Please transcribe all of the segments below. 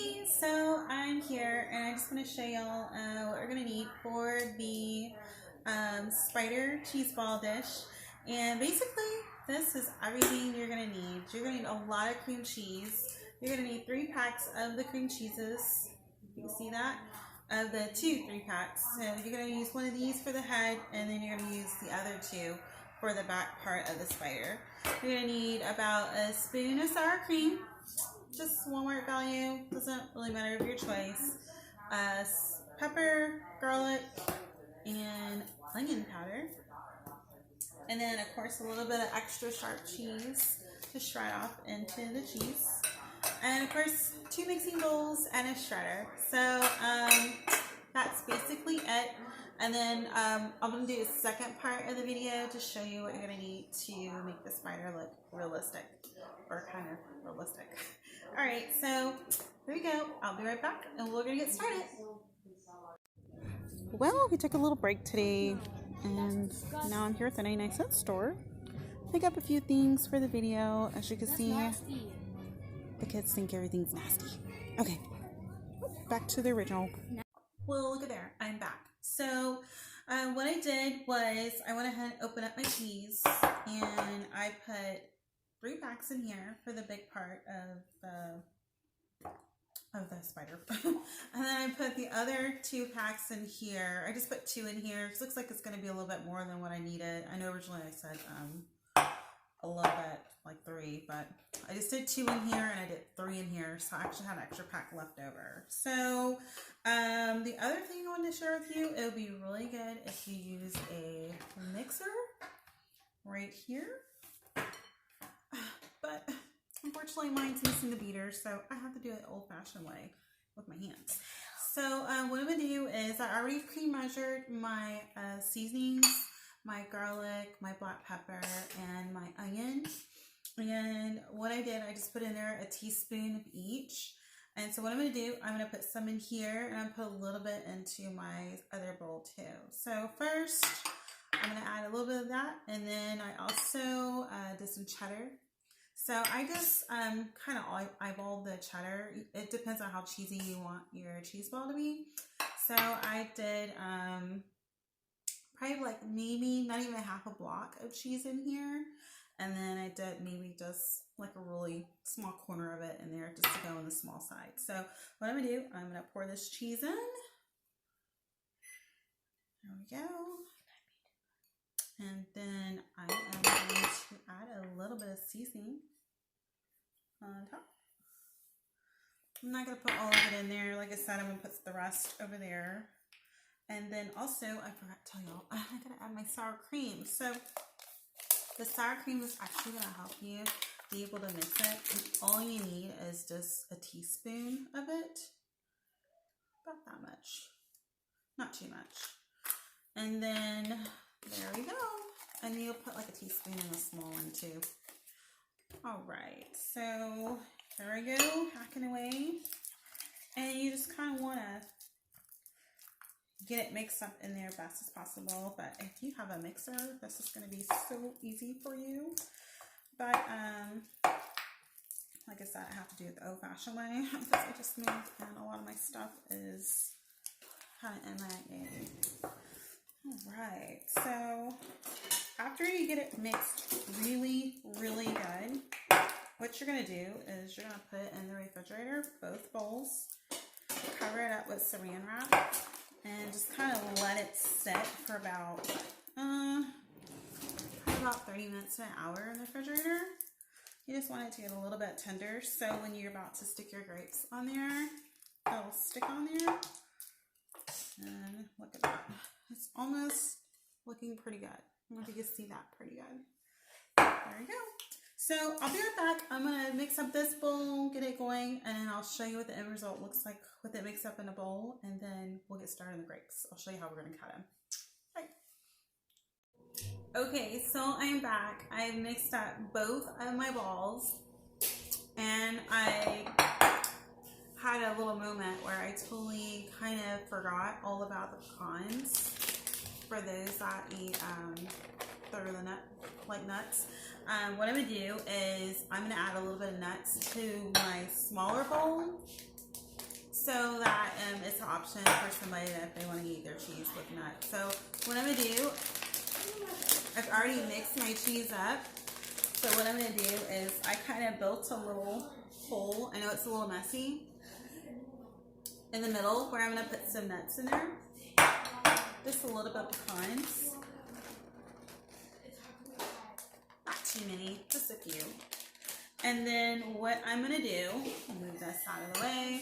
Hey, so I'm here and I just want to show y'all what we're going to need for the spider cheese ball dish. And basically, this is everything you're going to need. You're going to need a lot of cream cheese. You're going to need 3 packs of the cream cheeses. You can see that. Of the 3 packs. So you're going to use one of these for the head, and then you're going to use the other 2 for the back part of the spider. You're going to need about a spoon of sour cream. Just Walmart value, doesn't really matter of your choice. Pepper, garlic, and onion powder. And then of course a little bit of extra sharp cheese to shred off into the cheese. And of course 2 mixing bowls and a shredder. So that's basically it. And then I'm going to do a second part of the video to show you what you're going to need to make the spider look realistic, or kind of realistic. Alright, so here we go. I'll be right back and we're going to get started. Well, we took a little break today and now I'm here at the 99-cent store. Pick up a few things for the video. As you can see, the kids think everything's nasty. Okay, back to the original. Well, look at there. I'm back. So what I did was I went ahead and opened up my cheese and I put 3 packs in here for the big part of the spider. And then I put the other 2 packs in here. I just put 2 in here. It looks like it's going to be a little bit more than what I needed. I know originally I said a little bit, like 3, but I just did 2 in here and I did 3 in here, so I actually had an extra pack left over. So the other thing I wanted to share with you, it would be really good if you use a mixer right here. But unfortunately mine's missing the beater, so I have to do it the old-fashioned way with my hands. So what I'm going to do is I already pre-measured my seasonings, my garlic, my black pepper, and my onion. And what I did, I just put in there a teaspoon of each. And so what I'm going to do, I'm going to put some in here and I'm going to put a little bit into my other bowl too. So first, I'm going to add a little bit of that, and then I also did some cheddar. So I just kind of eyeball the cheddar. It depends on how cheesy you want your cheese ball to be. So I did probably like maybe not even half a block of cheese in here. And then I did maybe just like a really small corner of it in there just to go on the small side. So what I'm going to do, I'm going to pour this cheese in. There we go. And then I am going to add a little bit of seasoning on top. I'm not going to put all of it in there. Like I said, I'm going to put the rest over there. And then also, I forgot to tell y'all, I got to add my sour cream. So the sour cream is actually going to help you be able to mix it. And all you need is just a teaspoon of it. About that much. Not too much. And then there we go. And you'll put like a teaspoon in the small one too. Alright, so there we go, hacking away. And you just kind of want to get it mixed up in there as fast as possible. But if you have a mixer, this is going to be so easy for you. But like I said, I have to do it the old-fashioned way because I just moved and a lot of my stuff is kind of MIA. Alright, so after you get it mixed really, really good, what you're going to do is you're going to put it in the refrigerator, both bowls, cover it up with saran wrap, and just kind of let it sit for about 30 minutes to an hour in the refrigerator. You just want it to get a little bit tender, so when you're about to stick your grapes on there, it'll stick on there. And look at that. It's almost looking pretty good. I want you to see that pretty good. There we go. So I'll be right back. I'm going to mix up this bowl, get it going, and then I'll show you what the end result looks like with it mixed up in a bowl, and then we'll get started on the grapes. I'll show you how we're going to cut them. Right. Okay, so I'm back. I mixed up both of my balls, and I had a little moment where I totally kind of forgot all about the pecans. For those that eat through the nut, like nuts, what I'm going to do is I'm going to add a little bit of nuts to my smaller bowl, so that it's an option for somebody that if they want to eat their cheese with nuts. So what I'm going to do, I've already mixed my cheese up. So what I'm going to do is I kind of built a little hole. I know it's a little messy in the middle where I'm going to put some nuts in there. Just a little bit of pecans. Not too many, just a few. And then what I'm going to do, move this out of the way,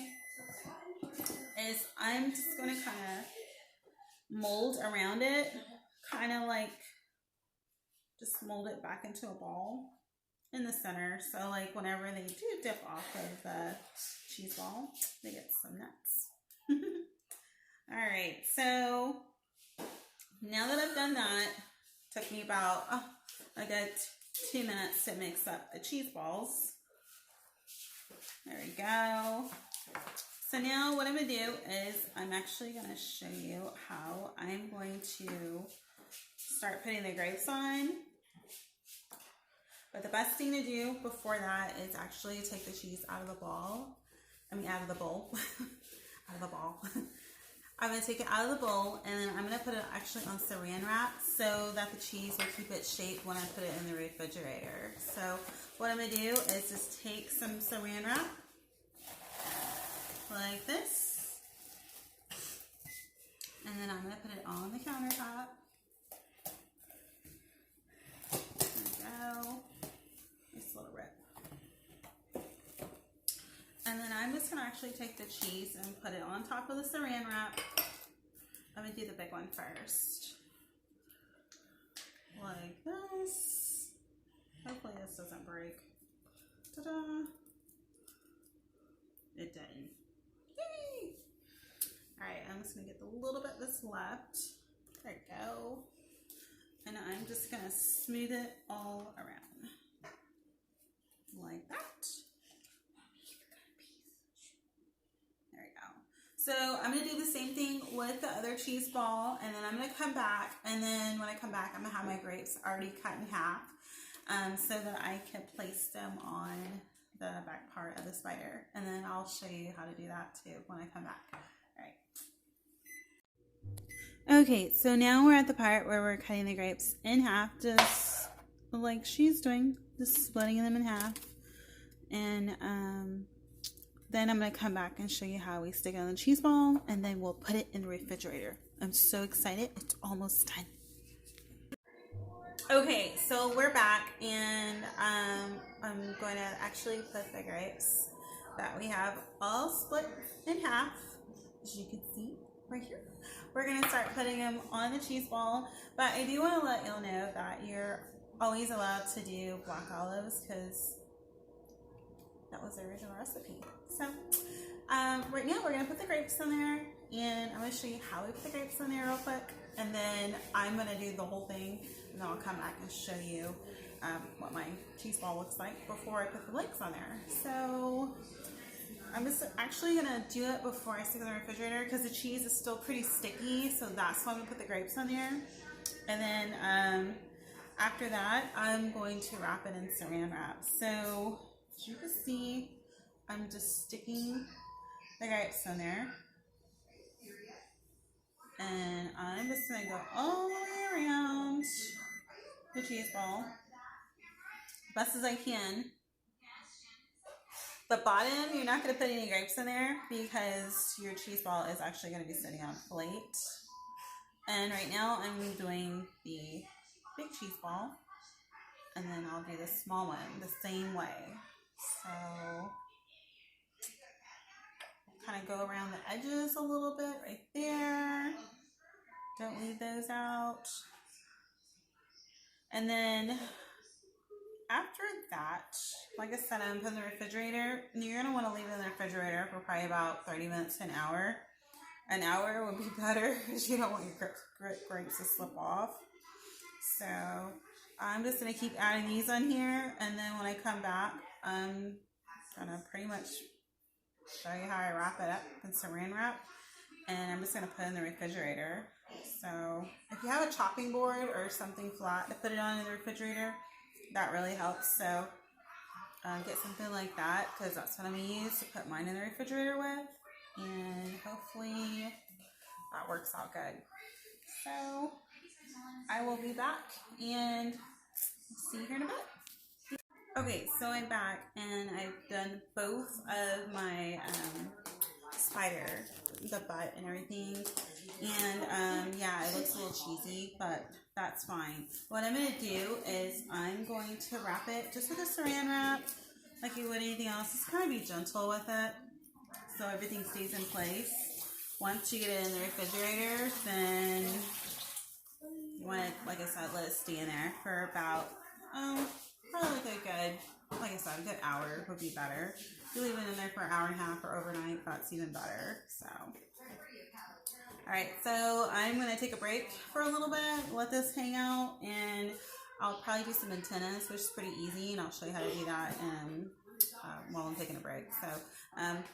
is I'm just going to kind of mold around it, kind of like just mold it back into a ball in the center. So like whenever they do dip off of the cheese ball, they get some nuts. All right, so now that I've done that, took me about a good 2 minutes to mix up the cheese balls. There we go. So now what I'm going to do is I'm actually going to show you how I'm going to start putting the grapes on. But the best thing to do before that is actually take the cheese out of the bowl. Out of the bowl. Out of the ball. I'm going to take it out of the bowl and then I'm going to put it actually on saran wrap so that the cheese will keep its shape when I put it in the refrigerator. So what I'm going to do is just take some saran wrap like this, and then I'm going to put it on the countertop. There we go. Nice little rip. And then I'm just going to actually take the cheese and put it on top of the saran wrap. I'm going to do the big one first. Like this. Hopefully this doesn't break. Ta-da! It didn't. Yay! Alright, I'm just going to get the little bit that's left. There we go. And I'm just going to smooth it all around. Like that. There we go. So I'm going to do the same thing with the other cheese ball, and then I'm going to come back, and then when I come back I'm going to have my grapes already cut in half so that I can place them on the back part of the spider, and then I'll show you how to do that too when I come back. All right. Okay, so now we're at the part where we're cutting the grapes in half, just like she's doing, just splitting them in half. And then I'm going to come back and show you how we stick it on the cheese ball, and then we'll put it in the refrigerator. I'm so excited. It's almost done. Okay, so we're back, and I'm going to actually put the grapes that we have all split in half, as you can see right here. We're going to start putting them on the cheese ball, but I do want to let y'all know that you're always allowed to do black olives because that was the original recipe. So right now we're going to put the grapes in there, and I'm going to show you how we put the grapes in there real quick, and then I'm going to do the whole thing, and then I'll come back and show you what my cheese ball looks like before I put the flakes on there. So I'm just actually going to do it before I stick it in the refrigerator because the cheese is still pretty sticky, so that's why I'm going to put the grapes on there. And then after that, I'm going to wrap it in saran wrap. So as you can see, I'm just sticking the grapes in there. And I'm just going to go all the way around the cheese ball best as I can. The bottom, you're not going to put any grapes in there because your cheese ball is actually going to be sitting on a plate. And right now I'm doing the big cheese ball, and then I'll do the small one the same way. So kind of go around the edges a little bit right there. Don't leave those out. And then after that, like I said, I'm putting in the refrigerator. You're going to want to leave it in the refrigerator for probably about 30 minutes to an hour. An hour would be better because you don't want your grapes to slip off. So I'm just going to keep adding these on here. And then when I come back, I'm going to pretty much show you how I wrap it up in saran wrap. And I'm just going to put it in the refrigerator. So if you have a chopping board or something flat to put it on in the refrigerator, that really helps. So get something like that because that's what I'm going to use to put mine in the refrigerator with. and hopefully that works out good. So I will be back and see you here in a bit. Okay, so I'm back and I've done both of my spider, the butt and everything, and yeah, it looks a little cheesy, but that's fine. What I'm going to do is I'm going to wrap it just with a saran wrap like you would anything else. Just kind of be gentle with it so everything stays in place. Once you get it in the refrigerator, then you want to, like I said, let it stay in there for about, probably like a good, like I said, a good hour would be better. If you leave it in there for an hour and a half or overnight, that's even better. So, alright, so I'm going to take a break for a little bit, let this hang out, and I'll probably do some antennas, which is pretty easy, and I'll show you how to do that while I'm taking a break. So,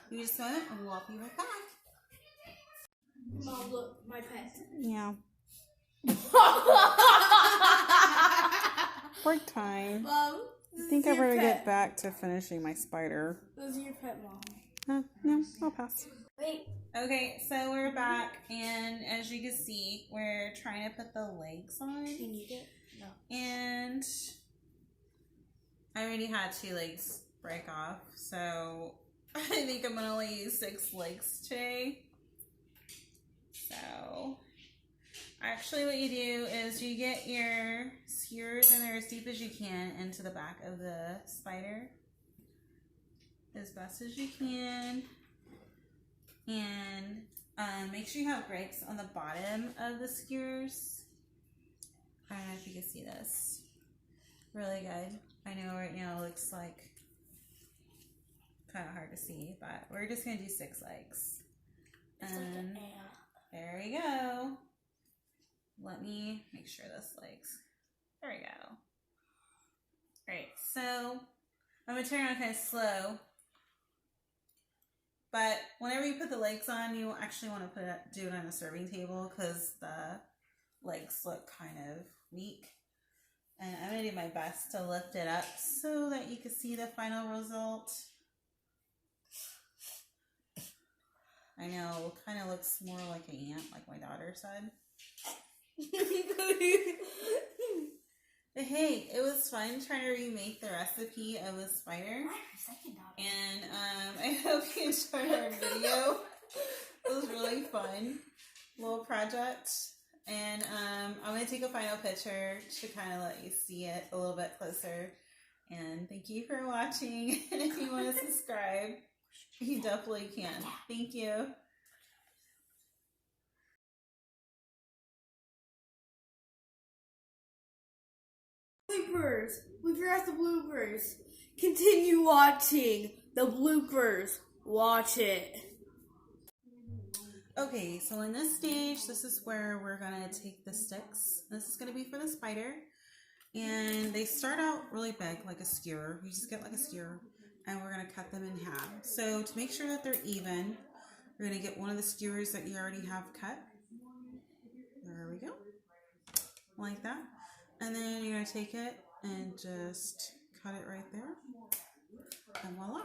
you just go in and we'll be right back. Mom, look, my pet. Yeah. Break time. Mom, I think I better get back to finishing my spider. This is your pet, Mom. No, I'll pass. Wait. Okay, so we're back, and as you can see, we're trying to put the legs on. You need it? No. And I already had 2 legs break off, so I think I'm gonna only use 6 legs today. So actually what you do is you get your skewers in there as deep as you can into the back of the spider as best as you can, and make sure you have breaks on the bottom of the skewers. I don't know if you can see this. Really good. I know right now it looks like kind of hard to see, but we're just going to do 6 legs. And there we go. Let me make sure this legs. There we go. Alright, so I'm going to turn it on kind of slow. But whenever you put the legs on, you actually want to do it on a serving table because the legs look kind of weak. And I'm going to do my best to lift it up so that you can see the final result. I know, it kind of looks more like an ant, like my daughter said. But hey, it was fun trying to remake the recipe of the spider. And I hope you enjoyed our video. It was really fun. Little project. And I'm going to take a final picture to kind of let you see it a little bit closer. And thank you for watching. And if you want to subscribe, you definitely can. Thank you. Bloopers. We forgot the bloopers. Continue watching the bloopers. Watch it. Okay, so in this stage, this is where we're going to take the sticks. This is going to be for the spider. And they start out really big, like a skewer. You just get like a skewer. And we're going to cut them in half. So to make sure that they're even, we're going to get one of the skewers that you already have cut. There we go. Like that. And then you're going to take it and just cut it right there. And voila.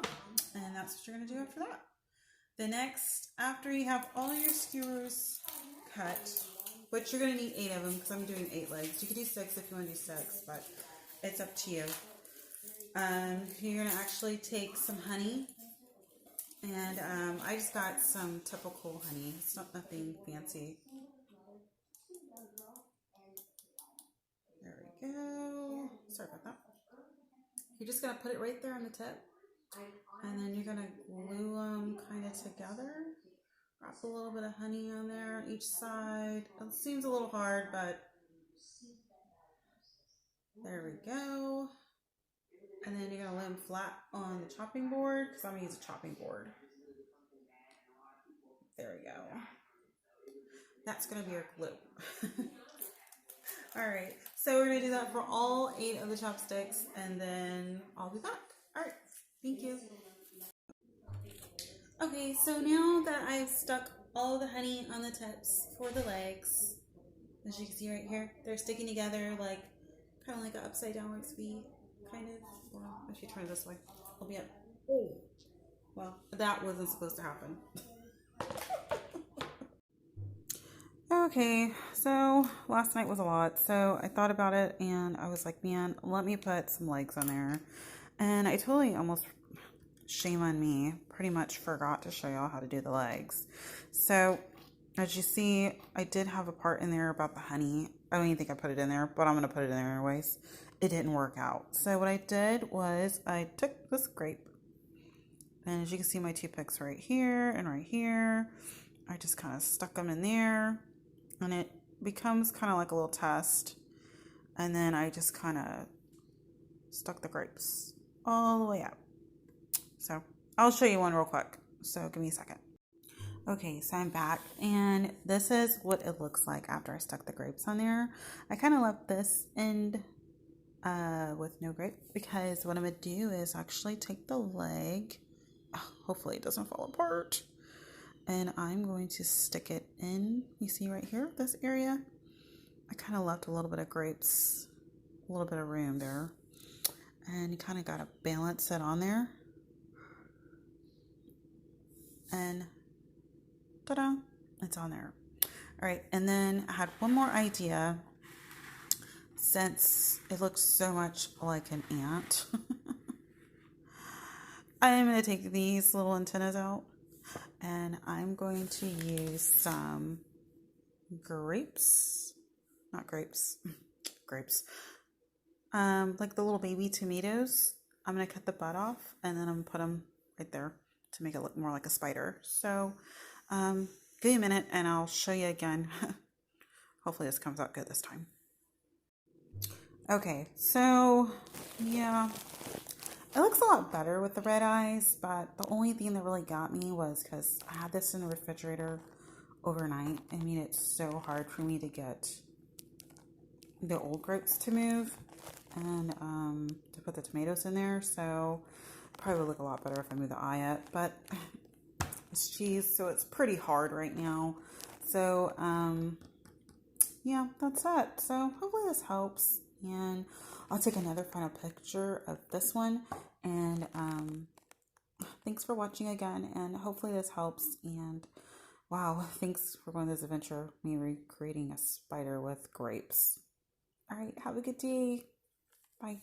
And that's what you're going to do after that. The next, after you have all your skewers cut, but you're going to need 8 of them because I'm doing 8 legs. You could do 6 if you want to do 6, but it's up to you. You're going to actually take some honey, and I just got some typical honey. It's not nothing fancy. There we go. Sorry about that. You're just going to put it right there on the tip, and then you're going to glue them kind of together. Wrap a little bit of honey on there on each side. It seems a little hard, but there we go. And then you're going to lay them flat on the chopping board, because I'm going to use a chopping board. There we go. That's going to be your glue. Alright, so we're going to do that for all 8 of the chopsticks, and then I'll be back. Alright, thank you. Okay, so now that I've stuck all the honey on the tips for the legs, as you can see right here, they're sticking together like, kind of like an upside downwards V, kind of. Or if you turn it this way, it'll be up. Oh, well, that wasn't supposed to happen. Okay, so last night was a lot. So I thought about it and I was like, man, let me put some legs on there. And I totally almost, shame on me, pretty much forgot to show y'all how to do the legs. So as you see, I did have a part in there about the honey. I don't even think I put it in there, but I'm going to put it in there anyways. It didn't work out. So what I did was I took this grape, and as you can see my toothpicks right here and right here, I just kind of stuck them in there, and it becomes kind of like a little test. And then I just kind of stuck the grapes all the way up. So I'll show you one real quick. So give me a second. Okay, so I'm back, and this is what it looks like after I stuck the grapes on there. I kind of left this end with no grape because what I'm going to do is actually take the leg. Oh, hopefully it doesn't fall apart. And I'm going to stick it in, you see right here, this area. I kind of left a little bit of grapes, a little bit of room there. And you kind of got to balance it on there. And ta-da, it's on there. All right, and then I had one more idea. Since it looks so much like an ant, I'm going to take these little antennas out, and I'm going to use some grapes, not grapes, grapes, like the little baby tomatoes. I'm going to cut the butt off, and then I'm going to put them right there to make it look more like a spider. So give me a minute and I'll show you again. Hopefully this comes out good this time. Okay, so yeah, it looks a lot better with the red eyes, but the only thing that really got me was because I had this in the refrigerator overnight. I mean, it's so hard for me to get the old grapes to move and to put the tomatoes in there. So probably would look a lot better if I move the eye up, but it's cheese, so it's pretty hard right now. So yeah, that's it. So hopefully this helps, and I'll take another final picture of this one. And thanks for watching again, and hopefully this helps. And wow, thanks for going on this adventure, me recreating a spider with grapes. All right, have a good day. Bye.